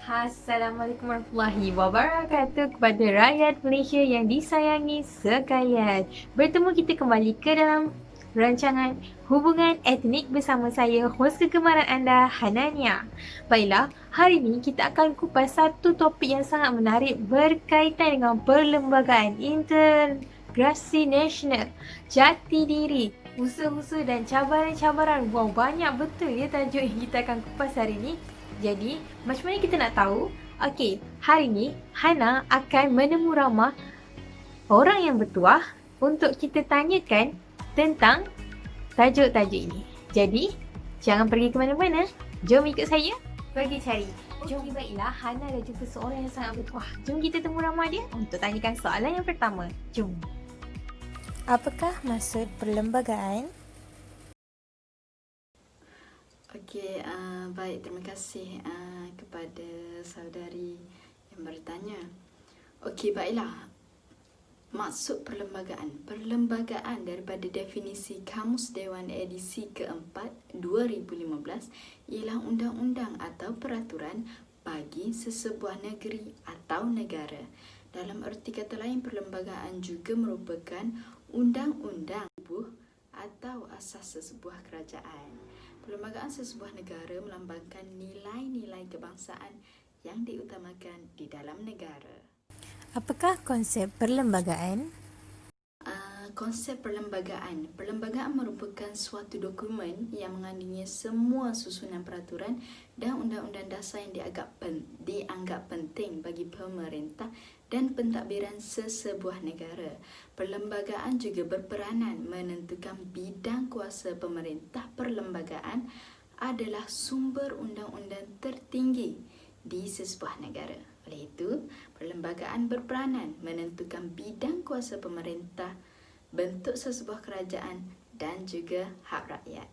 Assalamualaikum warahmatullahi wabarakatuh kepada rakyat Malaysia yang disayangi sekalian. Bertemu kita kembali ke dalam rancangan Hubungan Etnik bersama saya, hos kegemaran anda, Hanania. Baiklah, hari ini kita akan kupas satu topik yang sangat menarik berkaitan dengan perlembagaan integrasi nasional, jati diri, usaha-usaha dan cabaran-cabaran. Wow, banyak betul ya tajuk yang kita akan kupas hari ini. Jadi, macam mana kita nak tahu? Okey, hari ni Hana akan menemu ramah orang yang bertuah untuk kita tanyakan tentang tajuk-tajuk ini. Jadi, jangan pergi ke mana-mana. Jom ikut saya pergi cari. Okey, baiklah. Hana dah jumpa seorang yang sangat bertuah. Jom kita temu ramah dia untuk tanyakan soalan yang pertama. Jom. Apakah maksud perlembagaan? Okey, baik, terima kasih kepada saudari yang bertanya. Okey, baiklah. Maksud perlembagaan. Perlembagaan daripada definisi Kamus Dewan edisi keempat 2015 ialah undang-undang atau peraturan bagi sesebuah negeri atau negara. Dalam erti kata lain, perlembagaan juga merupakan undang-undang tubuh atau asas sesebuah kerajaan. Perlembagaan sesebuah negara melambangkan nilai-nilai kebangsaan yang diutamakan di dalam negara. Apakah konsep perlembagaan? Konsep perlembagaan. Perlembagaan merupakan suatu dokumen yang mengandungi semua susunan peraturan dan undang-undang dasar yang dianggap penting bagi pemerintah dan pentadbiran sesebuah negara. Perlembagaan juga berperanan menentukan bidang kuasa pemerintah. Perlembagaan adalah sumber undang-undang tertinggi di sesebuah negara. Oleh itu, perlembagaan berperanan menentukan bidang kuasa pemerintah, bentuk sesebuah kerajaan dan juga hak rakyat.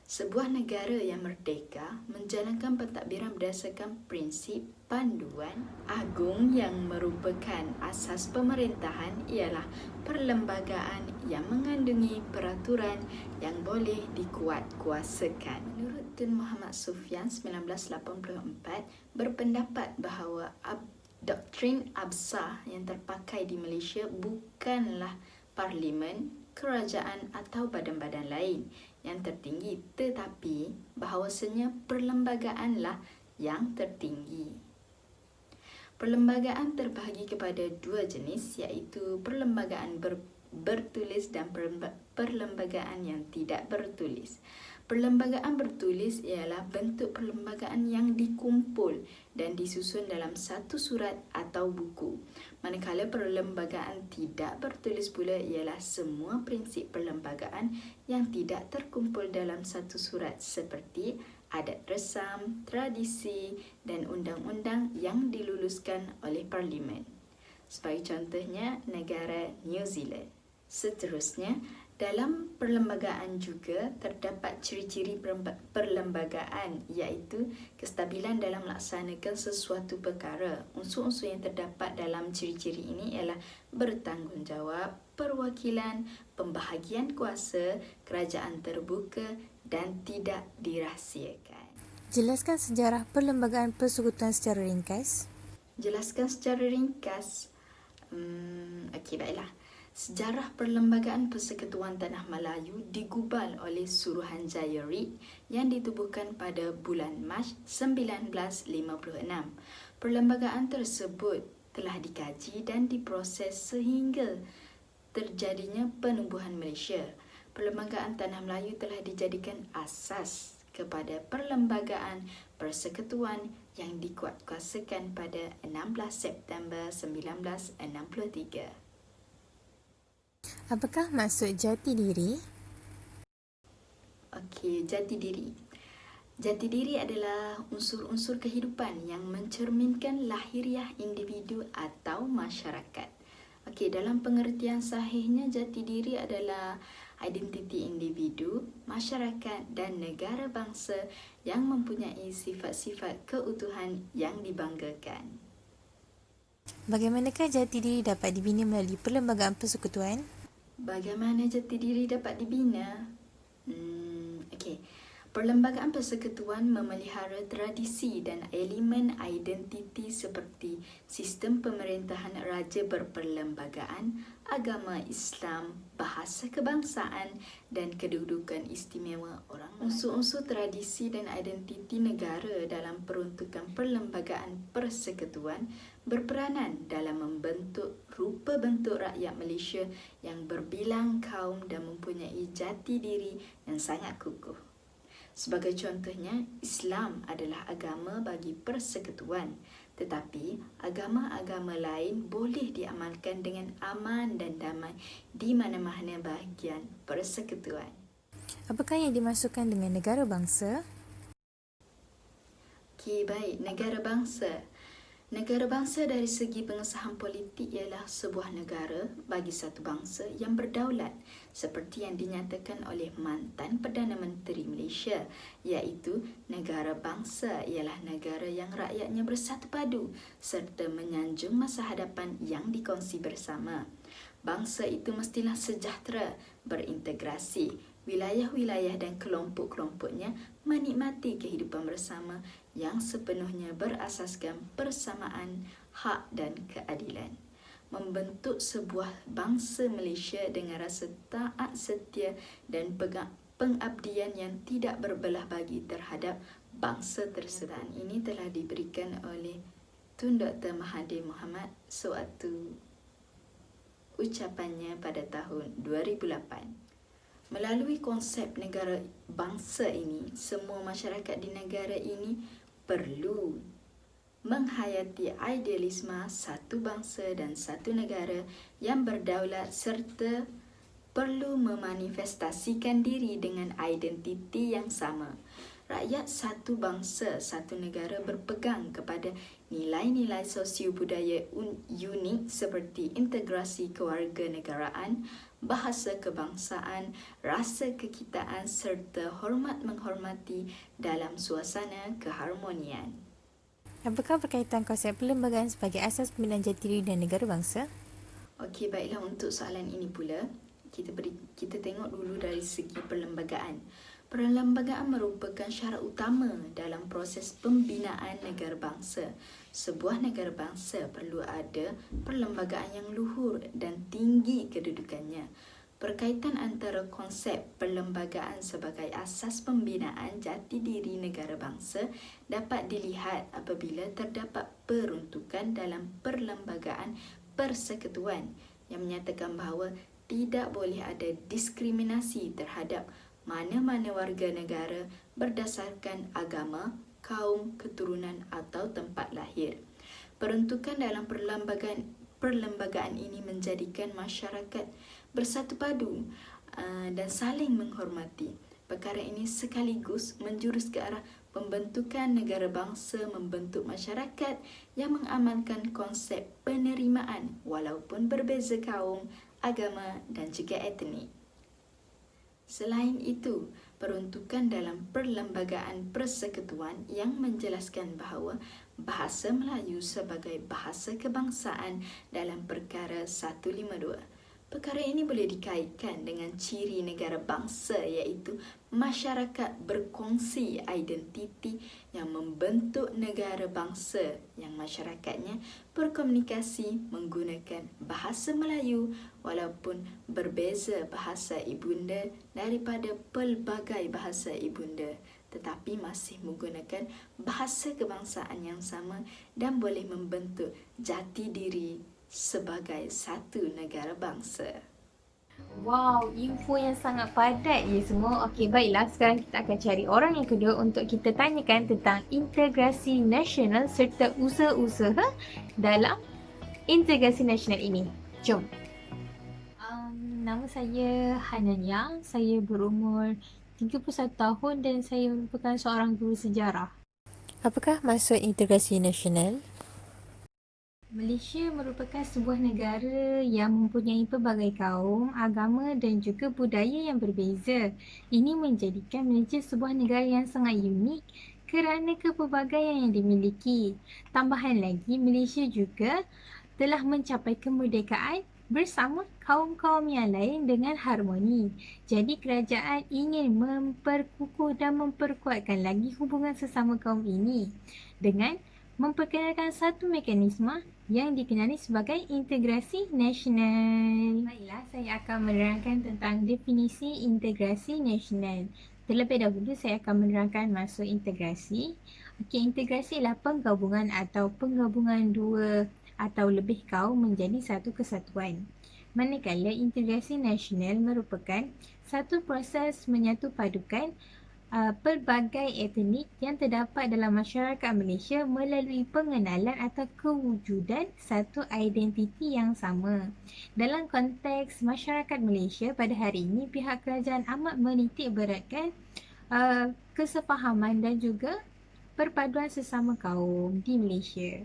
Sebuah negara yang merdeka menjalankan pentadbiran berdasarkan prinsip panduan agung yang merupakan asas pemerintahan ialah perlembagaan yang mengandungi peraturan yang boleh dikuatkuasakan. Menurut Tun Muhammad Sufyan 1984 berpendapat bahawa doktrin absah yang terpakai di Malaysia bukanlah parlimen, kerajaan atau badan-badan lain yang tertinggi, tetapi bahawasanya perlembagaanlah yang tertinggi. Perlembagaan terbahagi kepada dua jenis, iaitu perlembagaan bertulis dan perlembagaan yang tidak bertulis. Perlembagaan bertulis ialah bentuk perlembagaan yang dikumpul dan disusun dalam satu surat atau buku. Manakala perlembagaan tidak bertulis pula ialah semua prinsip perlembagaan yang tidak terkumpul dalam satu surat seperti adat resam, tradisi dan undang-undang yang diluluskan oleh Parlimen. Sebagai contohnya, negara New Zealand. Seterusnya, dalam perlembagaan juga terdapat ciri-ciri perlembagaan, iaitu kestabilan dalam melaksanakan sesuatu perkara. Unsur-unsur yang terdapat dalam ciri-ciri ini ialah bertanggungjawab, perwakilan, pembahagian kuasa, kerajaan terbuka dan tidak dirahsiakan. Jelaskan sejarah perlembagaan persekutuan secara ringkas. Jelaskan secara ringkas. Okey, baiklah. Sejarah Perlembagaan Persekutuan Tanah Melayu digubal oleh Suruhanjaya RIT yang ditubuhkan pada bulan Mac 1956. Perlembagaan tersebut telah dikaji dan diproses sehingga terjadinya penubuhan Malaysia. Perlembagaan Tanah Melayu telah dijadikan asas kepada Perlembagaan Persekutuan yang dikuatkuasakan pada 16 September 1963. Apakah maksud jati diri? Okey, jati diri. Jati diri adalah unsur-unsur kehidupan yang mencerminkan lahiriah individu atau masyarakat. Okey, dalam pengertian sahihnya, jati diri adalah identiti individu, masyarakat dan negara bangsa yang mempunyai sifat-sifat keutuhan yang dibanggakan. Bagaimanakah jati diri dapat dibina melalui perlembagaan persekutuan? Bagaimana jati diri dapat dibina? Okey. Perlembagaan persekutuan memelihara tradisi dan elemen identiti seperti sistem pemerintahan raja berperlembagaan, agama Islam, bahasa kebangsaan dan kedudukan istimewa orang Melayu. Unsur-unsur tradisi dan identiti negara dalam peruntukan perlembagaan persekutuan berperanan dalam membentuk rupa bentuk rakyat Malaysia yang berbilang kaum dan mempunyai jati diri yang sangat kukuh. Sebagai contohnya, Islam adalah agama bagi persekutuan, tetapi agama-agama lain boleh diamalkan dengan aman dan damai di mana-mana bahagian persekutuan. Apakah yang dimasukkan dengan negara bangsa? Okey, baik. Negara bangsa. Negara bangsa dari segi pengesahan politik ialah sebuah negara bagi satu bangsa yang berdaulat seperti yang dinyatakan oleh mantan Perdana Menteri Malaysia, iaitu negara bangsa ialah negara yang rakyatnya bersatu padu serta menyanjung masa hadapan yang dikongsi bersama. Bangsa itu mestilah sejahtera, berintegrasi, wilayah-wilayah dan kelompok-kelompoknya menikmati kehidupan bersama yang sepenuhnya berasaskan persamaan hak dan keadilan. Membentuk sebuah bangsa Malaysia dengan rasa taat setia dan pengabdian yang tidak berbelah bagi terhadap bangsa tersebut. Ini telah diberikan oleh Tun Dr. Mahathir Mohamad sewaktu ucapannya pada tahun 2008. Melalui konsep negara bangsa ini, semua masyarakat di negara ini perlu menghayati idealisme satu bangsa dan satu negara yang berdaulat serta perlu memanifestasikan diri dengan identiti yang sama. Rakyat satu bangsa, satu negara berpegang kepada nilai-nilai sosio-budaya unik seperti integrasi kewarganegaraan, bahasa kebangsaan, rasa kekitaan serta hormat menghormati dalam suasana keharmonian. Apakah berkaitan konsep perlembagaan sebagai asas pembinaan jati diri dan negara bangsa? Okey, baiklah, untuk soalan ini pula, kita tengok dulu dari segi perlembagaan. Perlembagaan merupakan syarat utama dalam proses pembinaan negara bangsa. Sebuah negara bangsa perlu ada perlembagaan yang luhur dan tinggi kedudukannya. Perkaitan antara konsep perlembagaan sebagai asas pembinaan jati diri negara bangsa dapat dilihat apabila terdapat peruntukan dalam perlembagaan persekutuan yang menyatakan bahawa tidak boleh ada diskriminasi terhadap mana-mana warga negara berdasarkan agama, kaum, keturunan atau tempat lahir. Peruntukan dalam perlembagaan ini menjadikan masyarakat bersatu padu dan saling menghormati. Perkara ini sekaligus menjurus ke arah pembentukan negara bangsa membentuk masyarakat yang mengamalkan konsep penerimaan walaupun berbeza kaum, agama dan juga etnik. Selain itu, peruntukan dalam perlembagaan persekutuan yang menjelaskan bahawa bahasa Melayu sebagai bahasa kebangsaan dalam perkara 152. Perkara ini boleh dikaitkan dengan ciri negara bangsa iaitu masyarakat berkongsi identiti yang membentuk negara bangsa yang masyarakatnya berkomunikasi menggunakan bahasa Melayu walaupun berbeza bahasa ibunda daripada pelbagai bahasa ibunda, tetapi masih menggunakan bahasa kebangsaan yang sama dan boleh membentuk jati diri sebagai satu negara bangsa. Wow, info yang sangat padat ya semua. Okey, baiklah. Sekarang kita akan cari orang yang kedua untuk kita tanyakan tentang integrasi nasional serta usaha-usaha dalam integrasi nasional ini. Jom. Nama saya Hanania. Saya berumur 31 tahun dan saya merupakan seorang guru sejarah. Apakah maksud integrasi nasional? Malaysia merupakan sebuah negara yang mempunyai pelbagai kaum, agama dan juga budaya yang berbeza. Ini menjadikan Malaysia sebuah negara yang sangat unik kerana kepelbagaian yang dimiliki. Tambahan lagi, Malaysia juga telah mencapai kemerdekaan bersama kaum-kaum yang lain dengan harmoni. Jadi kerajaan ingin memperkukuh dan memperkuatkan lagi hubungan sesama kaum ini dengan memperkenalkan satu mekanisme yang dikenali sebagai integrasi nasional. Baiklah, saya akan menerangkan tentang definisi integrasi nasional. Terlebih dahulu saya akan menerangkan maksud integrasi. Okey, integrasi ialah penggabungan atau penggabungan dua atau lebih kaum menjadi satu kesatuan. Manakala integrasi nasional merupakan satu proses menyatu padukan pelbagai etnik yang terdapat dalam masyarakat Malaysia melalui pengenalan atau kewujudan satu identiti yang sama. Dalam konteks masyarakat Malaysia pada hari ini, pihak kerajaan amat menitik beratkan kesefahaman dan juga perpaduan sesama kaum di Malaysia.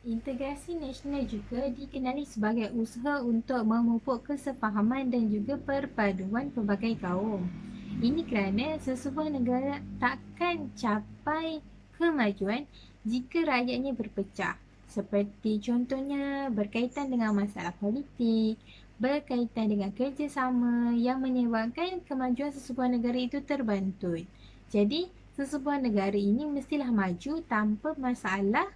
Integrasi nasional juga dikenali sebagai usaha untuk memupuk kesefahaman dan juga perpaduan pelbagai kaum. Ini kerana sesebuah negara takkan capai kemajuan jika rakyatnya berpecah. Seperti contohnya berkaitan dengan masalah politik, berkaitan dengan kerjasama yang menyebabkan kemajuan sesebuah negara itu terbantut. Jadi, sesebuah negara ini mestilah maju tanpa masalah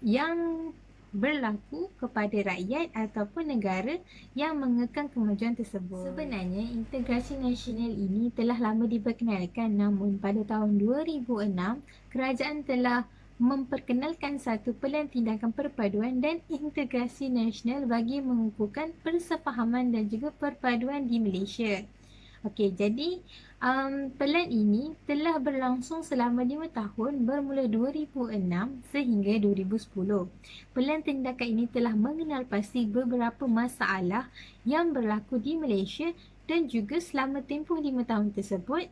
yang berlaku kepada rakyat ataupun negara yang mengekang kemajuan tersebut. Sebenarnya, integrasi nasional ini telah lama diperkenalkan, namun pada tahun 2006, kerajaan telah memperkenalkan satu pelan tindakan perpaduan dan integrasi nasional bagi mengukuhkan persefahaman dan juga perpaduan di Malaysia. Okey, jadi pelan ini telah berlangsung selama 5 tahun bermula 2006 sehingga 2010. Pelan tindakan ini telah mengenal pasti beberapa masalah yang berlaku di Malaysia dan juga selama tempoh 5 tahun tersebut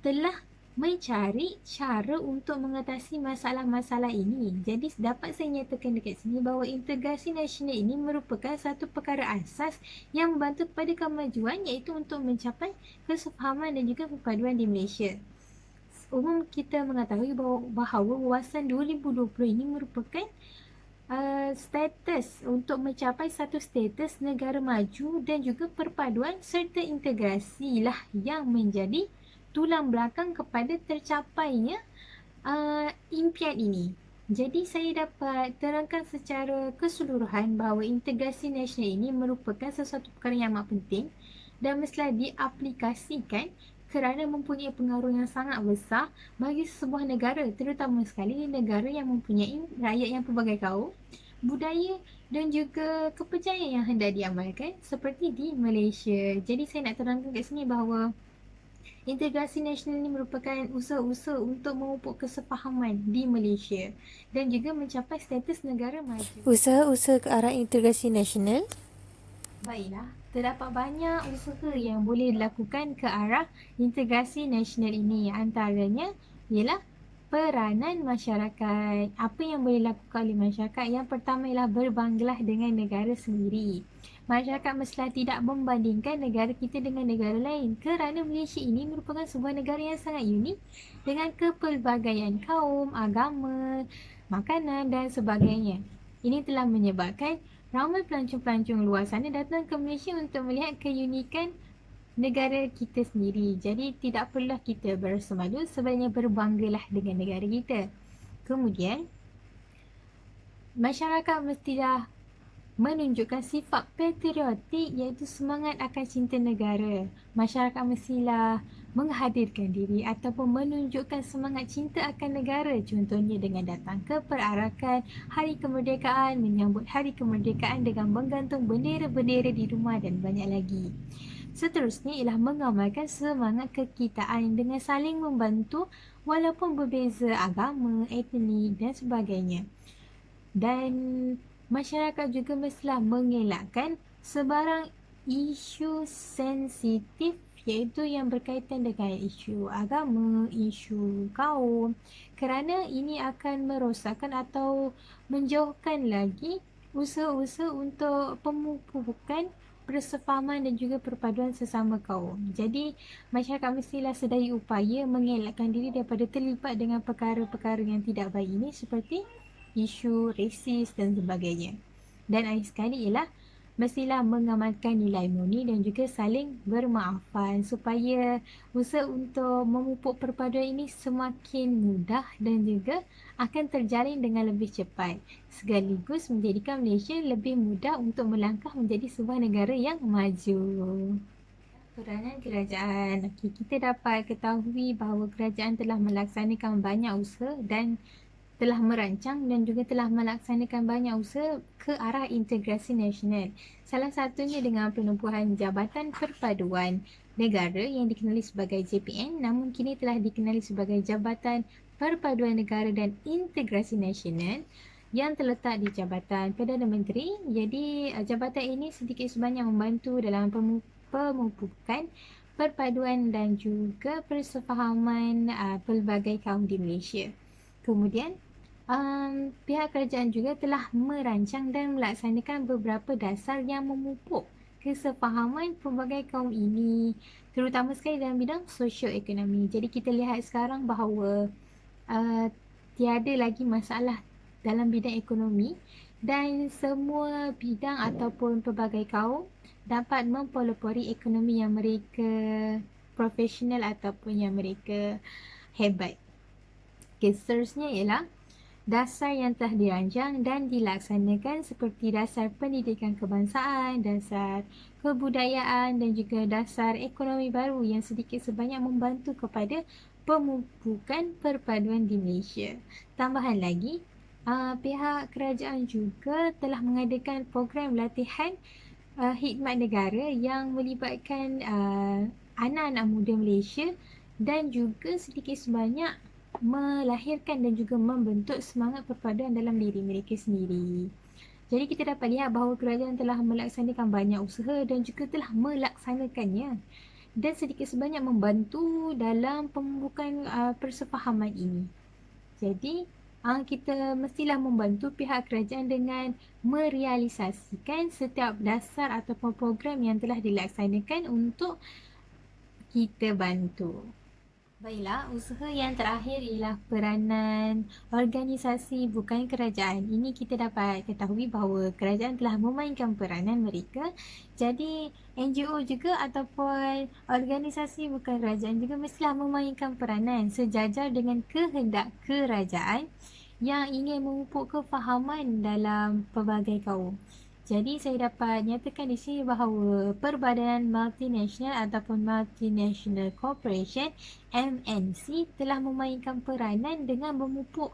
telah mencari cara untuk mengatasi masalah-masalah ini. Jadi dapat saya nyatakan dekat sini bahawa integrasi nasional ini merupakan satu perkara asas yang membantu kepada kemajuan, iaitu untuk mencapai kesefahaman dan juga perpaduan di Malaysia. Umum kita mengetahui bahawa wawasan 2020 ini merupakan status untuk mencapai satu status negara maju dan juga perpaduan serta integrasi lah yang menjadi tulang belakang kepada tercapainya impian ini. Jadi saya dapat terangkan secara keseluruhan bahawa integrasi nasional ini merupakan sesuatu perkara yang amat penting dan mestilah diaplikasikan kerana mempunyai pengaruh yang sangat besar bagi sebuah negara, terutama sekali negara yang mempunyai rakyat yang pelbagai kaum, budaya dan juga kepercayaan yang hendak diamalkan seperti di Malaysia. Jadi saya nak terangkan kat sini bahawa integrasi nasional ini merupakan usaha-usaha untuk memupuk kesefahaman di Malaysia dan juga mencapai status negara maju. Usaha-usaha ke arah integrasi nasional. Baiklah, terdapat banyak usaha yang boleh dilakukan ke arah integrasi nasional ini. Antaranya ialah peranan masyarakat. Apa yang boleh dilakukan oleh masyarakat? Yang pertama ialah berbanggalah dengan negara sendiri. Masyarakat mestilah tidak membandingkan negara kita dengan negara lain kerana Malaysia ini merupakan sebuah negara yang sangat unik dengan kepelbagaian kaum, agama, makanan dan sebagainya. Ini telah menyebabkan ramai pelancong-pelancong luar sana datang ke Malaysia untuk melihat keunikan negara kita sendiri. Jadi tidak perlulah kita berasa malu, sebaliknya berbanggalah dengan negara kita. Kemudian, masyarakat mestilah menunjukkan sifat patriotik, iaitu semangat akan cinta negara. Masyarakat mestilah menghadirkan diri ataupun menunjukkan semangat cinta akan negara, contohnya dengan datang ke perarakan Hari Kemerdekaan, menyambut Hari Kemerdekaan dengan menggantung bendera-bendera di rumah dan banyak lagi. Seterusnya ialah mengamalkan semangat kekitaan dengan saling membantu walaupun berbeza agama, etnik dan sebagainya. Dan masyarakat juga mestilah mengelakkan sebarang isu sensitif, iaitu yang berkaitan dengan isu agama, isu kaum, kerana ini akan merosakkan atau menjauhkan lagi usaha-usaha untuk pemupukan persefahaman dan juga perpaduan sesama kaum. Jadi, masyarakat mestilah sedaya upaya mengelakkan diri daripada terlibat dengan perkara-perkara yang tidak baik ini seperti isu resis dan sebagainya. dan akhir sekali ialah mestilah mengamalkan nilai murni dan juga saling bermaafan supaya usaha untuk memupuk perpaduan ini semakin mudah dan juga akan terjalin dengan lebih cepat sekaligus menjadikan Malaysia lebih mudah untuk melangkah menjadi sebuah negara yang maju. Peranan kerajaan. Okey, kita dapat ketahui bahawa kerajaan telah melaksanakan banyak usaha dan telah merancang dan juga telah melaksanakan banyak usaha ke arah integrasi nasional. Salah satunya dengan penubuhan Jabatan Perpaduan Negara yang dikenali sebagai JPN namun kini telah dikenali sebagai Jabatan Perpaduan Negara dan Integrasi Nasional yang terletak di Jabatan Perdana Menteri. Jadi jabatan ini sedikit sebanyak membantu dalam pemupukan perpaduan dan juga persefahaman pelbagai kaum di Malaysia. Kemudian pihak kerajaan juga telah merancang dan melaksanakan beberapa dasar yang memupuk kesefahaman pelbagai kaum ini, terutama sekali dalam bidang sosioekonomi. Jadi kita lihat sekarang bahawa tiada lagi masalah dalam bidang ekonomi dan semua bidang ataupun pelbagai kaum dapat mempelopori ekonomi yang mereka profesional ataupun yang mereka hebat. Okay, seterusnya ialah dasar yang telah dirancang dan dilaksanakan seperti dasar pendidikan kebangsaan, dasar kebudayaan dan juga dasar ekonomi baru yang sedikit sebanyak membantu kepada pemupukan perpaduan di Malaysia. Tambahan lagi, pihak kerajaan juga telah mengadakan program latihan khidmat negara yang melibatkan anak-anak muda Malaysia dan juga sedikit sebanyak melahirkan dan juga membentuk semangat perpaduan dalam diri mereka sendiri. Jadi kita dapat lihat bahawa kerajaan telah melaksanakan banyak usaha dan juga telah melaksanakannya dan sedikit sebanyak membantu dalam pembukaan persefahaman ini. Jadi kita mestilah membantu pihak kerajaan dengan merealisasikan setiap dasar ataupun program yang telah dilaksanakan untuk kita bantu. Baiklah, usaha yang terakhir ialah peranan organisasi bukan kerajaan. Ini kita dapat ketahui bahawa kerajaan telah memainkan peranan mereka. Jadi NGO juga ataupun organisasi bukan kerajaan juga mestilah memainkan peranan sejajar dengan kehendak kerajaan yang ingin memupuk kefahaman dalam pelbagai kaum. Jadi saya dapat nyatakan di sini bahawa Perbadanan Multinasional ataupun Multinational Corporation MNC telah memainkan peranan dengan memupuk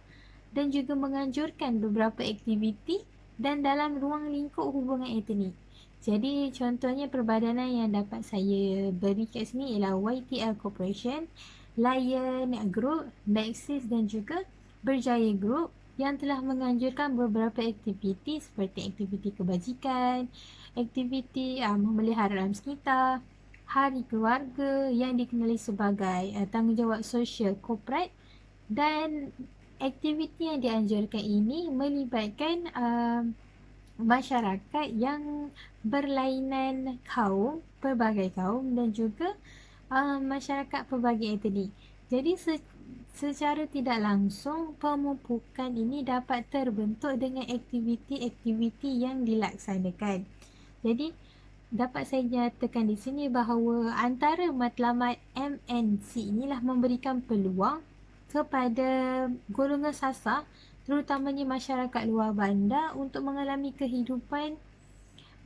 dan juga menganjurkan beberapa aktiviti dan dalam ruang lingkup hubungan etnik. Jadi contohnya perbadanan yang dapat saya beri kat sini ialah YTL Corporation, Lion Group, Maxis dan juga Berjaya Group yang telah menganjurkan beberapa aktiviti seperti aktiviti kebajikan, aktiviti memelihara alam sekitar, hari keluarga yang dikenali sebagai tanggungjawab sosial korporat dan aktiviti yang dianjurkan ini melibatkan masyarakat yang berlainan kaum, pelbagai kaum dan juga masyarakat pelbagai etnik. Jadi secara tidak langsung pemupukan ini dapat terbentuk dengan aktiviti-aktiviti yang dilaksanakan. Jadi dapat saya nyatakan di sini bahawa antara matlamat MNC inilah memberikan peluang kepada golongan sasar terutamanya masyarakat luar bandar untuk mengalami kehidupan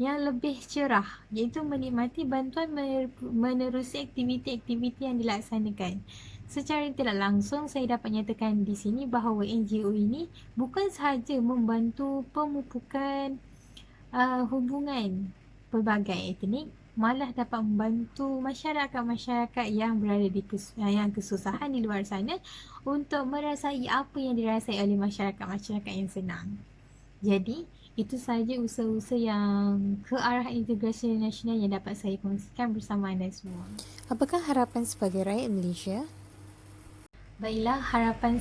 yang lebih cerah iaitu menikmati bantuan menerusi aktiviti-aktiviti yang dilaksanakan. Secara tidak langsung saya dapat nyatakan di sini bahawa NGO ini bukan sahaja membantu pemupukan hubungan pelbagai etnik, malah dapat membantu masyarakat-masyarakat yang berada di yang kesusahan di luar sana untuk merasai apa yang dirasai oleh masyarakat-masyarakat yang senang. Jadi itu sahaja usaha-usaha yang ke arah integrasi nasional yang dapat saya kongsikan bersama anda semua. Apakah harapan sebagai rakyat Malaysia? Baiklah, harapan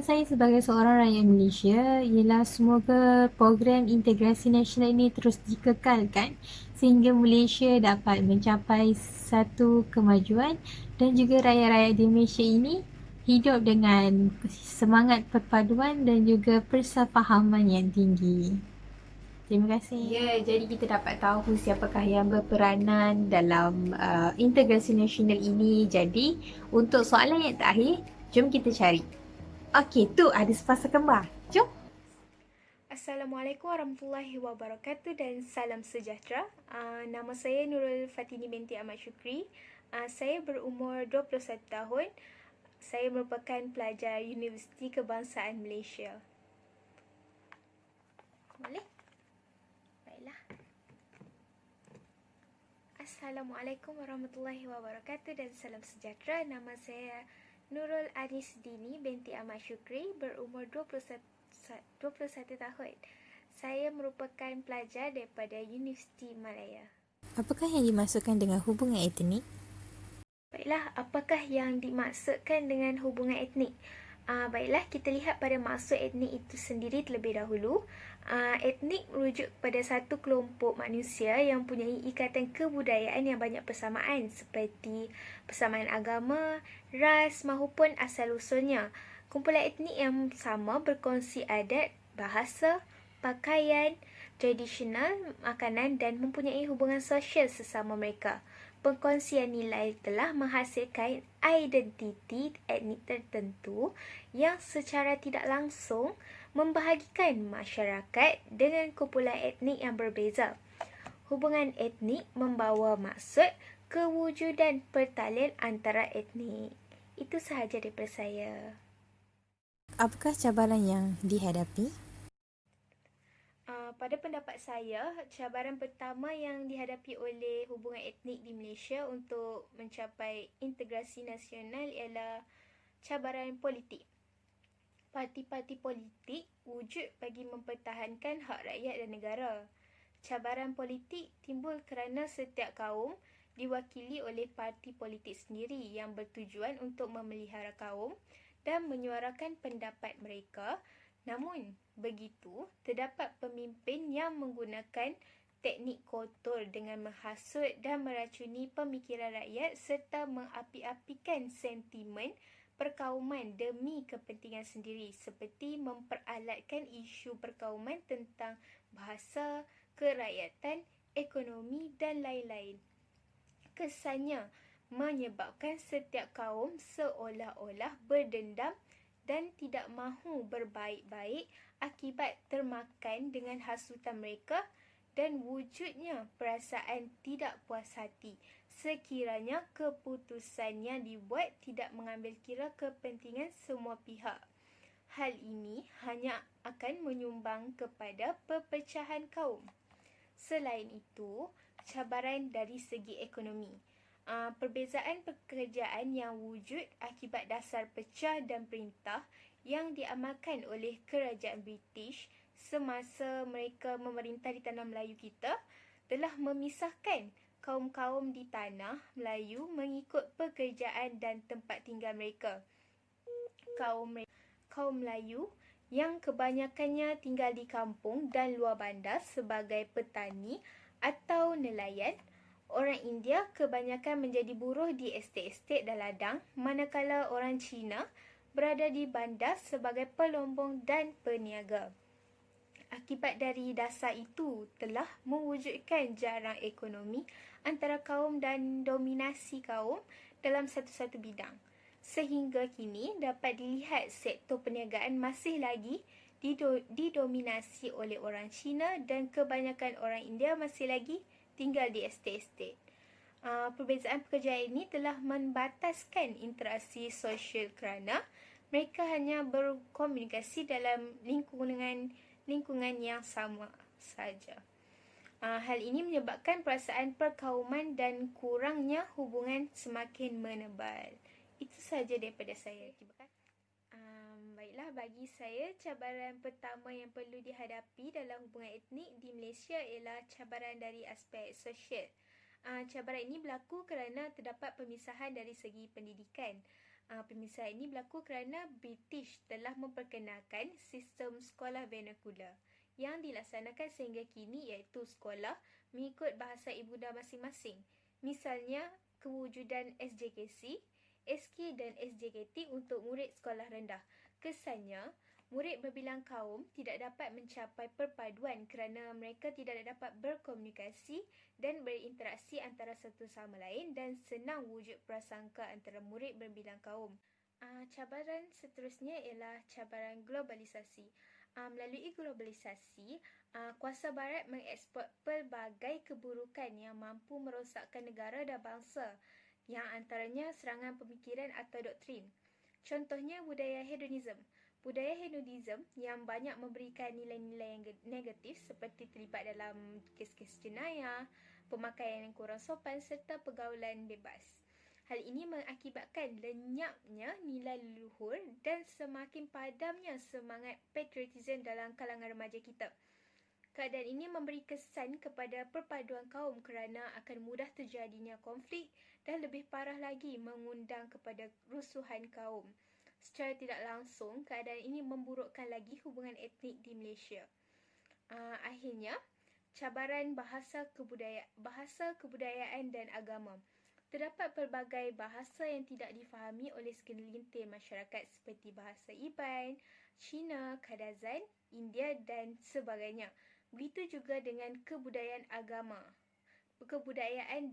saya sebagai seorang rakyat Malaysia ialah semoga program integrasi nasional ini terus dikekalkan sehingga Malaysia dapat mencapai satu kemajuan dan juga rakyat-rakyat di Malaysia ini hidup dengan semangat perpaduan dan juga persefahaman yang tinggi. Terima kasih. Ya, jadi kita dapat tahu siapakah yang berperanan dalam integrasi nasional ini. Jadi, untuk soalan yang terakhir, jom kita cari. Okey, tu ada sepasang kembar. Jom. Assalamualaikum warahmatullahi wabarakatuh dan salam sejahtera. Nama saya Nurul Fatini binti Ahmad Syukri. Saya berumur 21 tahun. Saya merupakan pelajar Universiti Kebangsaan Malaysia. Boleh? Baiklah. Assalamualaikum warahmatullahi wabarakatuh dan salam sejahtera. Nama saya Nurul Anis Dini binti Ahmad Syukri, berumur 21 tahun. Saya merupakan pelajar daripada Universiti Malaya. Apakah yang dimasukkan dengan hubungan etnik? Baiklah, apakah yang dimaksudkan dengan hubungan etnik? Baiklah, kita lihat pada maksud etnik itu sendiri terlebih dahulu. Etnik merujuk kepada satu kelompok manusia yang mempunyai ikatan kebudayaan yang banyak persamaan seperti persamaan agama, ras maupun asal-usulnya. Kumpulan etnik yang sama berkongsi adat, bahasa, pakaian, tradisional, makanan dan mempunyai hubungan sosial sesama mereka. Perkongsian nilai telah menghasilkan identiti etnik tertentu yang secara tidak langsung membahagikan masyarakat dengan kumpulan etnik yang berbeza. Hubungan etnik membawa maksud kewujudan pertalian antara etnik. Itu sahaja daripada saya. Apakah cabaran yang dihadapi? Pada pendapat saya, cabaran pertama yang dihadapi oleh hubungan etnik di Malaysia untuk mencapai integrasi nasional ialah cabaran politik. Parti-parti politik wujud bagi mempertahankan hak rakyat dan negara. Cabaran politik timbul kerana setiap kaum diwakili oleh parti politik sendiri yang bertujuan untuk memelihara kaum dan menyuarakan pendapat mereka. Namun, begitu, terdapat pemimpin yang menggunakan teknik kotor dengan menghasut dan meracuni pemikiran rakyat serta mengapi-apikan sentimen perkauman demi kepentingan sendiri seperti memperalatkan isu perkauman tentang bahasa, kerakyatan, ekonomi dan lain-lain. Kesannya menyebabkan setiap kaum seolah-olah berdendam dan tidak mahu berbaik-baik akibat termakan dengan hasutan mereka dan wujudnya perasaan tidak puas hati sekiranya keputusannya dibuat tidak mengambil kira kepentingan semua pihak. Hal ini hanya akan menyumbang kepada perpecahan kaum. Selain itu, cabaran dari segi ekonomi. Perbezaan pekerjaan yang wujud akibat dasar pecah dan perintah yang diamalkan oleh kerajaan British semasa mereka memerintah di tanah Melayu kita telah memisahkan kaum-kaum di tanah Melayu mengikut pekerjaan dan tempat tinggal mereka. Kaum Melayu yang kebanyakannya tinggal di kampung dan luar bandar sebagai petani atau nelayan. Orang India kebanyakan menjadi buruh di estet-estet dan ladang, manakala orang Cina berada di bandar sebagai pelombong dan peniaga. Akibat dari dasar itu telah mewujudkan jarang ekonomi antara kaum dan dominasi kaum dalam satu-satu bidang. Sehingga kini dapat dilihat sektor perniagaan masih lagi didominasi oleh orang Cina dan kebanyakan orang India masih lagi tinggal di estet-estet. Perbezaan pekerjaan ini telah membataskan interaksi sosial kerana mereka hanya berkomunikasi dalam lingkungan yang sama saja. Hal ini menyebabkan perasaan perkauman dan kurangnya hubungan semakin menebal. Itu sahaja daripada saya. Terima kasih. Baiklah, bagi saya cabaran pertama yang perlu dihadapi dalam hubungan etnik di Malaysia ialah cabaran dari aspek sosial. Cabaran ini berlaku kerana terdapat pemisahan dari segi pendidikan. Pemisahan ini berlaku kerana British telah memperkenalkan sistem sekolah vernacular yang dilaksanakan sehingga kini iaitu sekolah mengikut bahasa ibunda masing-masing. Misalnya, kewujudan SJKC, SK dan SJKT untuk murid sekolah rendah. Kesannya, Murid berbilang kaum tidak dapat mencapai perpaduan kerana mereka tidak dapat berkomunikasi dan berinteraksi antara satu sama lain dan senang wujud prasangka antara murid berbilang kaum. Cabaran seterusnya ialah cabaran globalisasi. Melalui globalisasi, kuasa barat mengeksport pelbagai keburukan yang mampu merosakkan negara dan bangsa, yang antaranya serangan pemikiran atau doktrin. Contohnya budaya hedonism. Budaya hedonism yang banyak memberikan nilai-nilai yang negatif seperti terlibat dalam kes-kes jenayah, pemakaian yang kurang sopan serta pergaulan bebas. Hal ini mengakibatkan lenyapnya nilai leluhur dan semakin padamnya semangat patriotism dalam kalangan remaja kita. Keadaan ini memberi kesan kepada perpaduan kaum kerana akan mudah terjadinya konflik dan lebih parah lagi mengundang kepada rusuhan kaum. Secara tidak langsung, keadaan ini memburukkan lagi hubungan etnik di Malaysia. Akhirnya, cabaran bahasa kebudayaan dan agama. Terdapat pelbagai bahasa yang tidak difahami oleh segelintir masyarakat seperti bahasa Iban, Cina, Kadazan, India dan sebagainya. Begitu juga dengan kebudayaan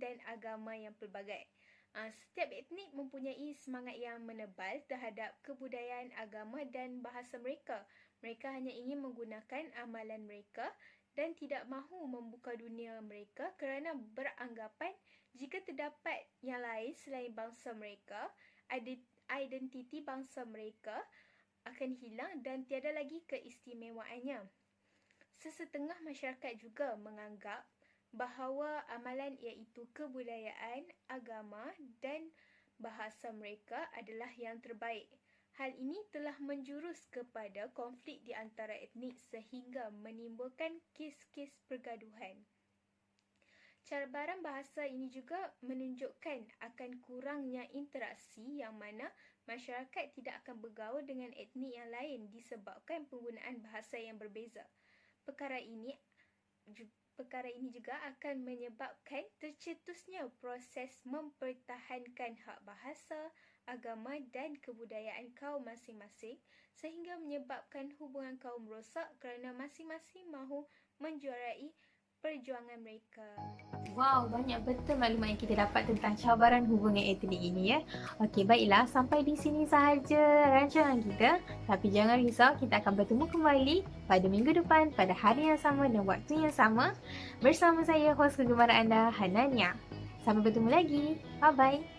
dan agama yang pelbagai. Setiap etnik mempunyai semangat yang menebal terhadap kebudayaan, agama dan bahasa mereka. Mereka hanya ingin menggunakan amalan mereka dan tidak mahu membuka dunia mereka kerana beranggapan jika terdapat yang lain selain bangsa mereka, identiti bangsa mereka akan hilang dan tiada lagi keistimewaannya. Sesetengah masyarakat juga menganggap bahawa amalan iaitu kebudayaan, agama dan bahasa mereka adalah yang terbaik. Hal ini telah menjurus kepada konflik di antara etnik sehingga menimbulkan kes-kes pergaduhan. Cabaran bahasa ini juga menunjukkan akan kurangnya interaksi yang mana masyarakat tidak akan bergaul dengan etnik yang lain disebabkan penggunaan bahasa yang berbeza. Perkara ini juga akan menyebabkan tercetusnya proses mempertahankan hak bahasa, agama dan kebudayaan kaum masing-masing sehingga menyebabkan hubungan kaum rosak kerana masing-masing mahu menjuarai perjuangan mereka. Wow, banyak betul maklumat yang kita dapat tentang cabaran hubungan etnik ini ya. Okey, baiklah, sampai di sini sahaja rancangan kita. Tapi jangan risau, kita akan bertemu kembali pada minggu depan pada hari yang sama dan waktu yang sama bersama saya, hos kegemaran anda, Hanania. Sampai bertemu lagi. Bye-bye.